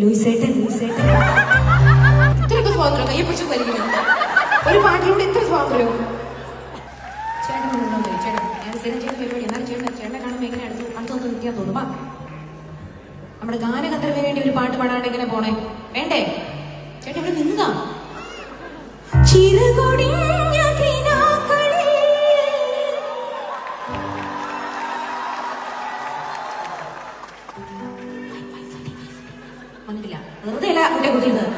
ലൂയിസേട്ടൻ ഇത്രയൊക്കെ സ്വാതന്ത്ര്യം കയ്യെ പിടിച്ചു വലിക്കുന്നു. ഒരു പാട്ടിലൂടെ ഇത്ര സ്വാതന്ത്ര്യം. ചേട്ടൻ ചേട്ടൻ ഞാൻ സ്ഥിരം ചെയ്യുന്ന പരിപാടി. എന്നാലും ചേട്ടനെ കാണുമ്പോൾ എങ്ങനെ അടുത്തൊന്ന് നിൽക്കാൻ തോന്നുമ്പോ നമ്മുടെ ഗാനഗന്ധർവിന് വേണ്ടി ഒരു പാട്ട് പാടാണ്ട് ഇങ്ങനെ പോണേ വേണ്ടേ? ചേട്ടൻ ഇവിടെ നിന്നതാ. വന്നിട്ടില്ല, വെറുതെ അല്ല കുട്ടിയെ കുത്തിയിരുന്നത്.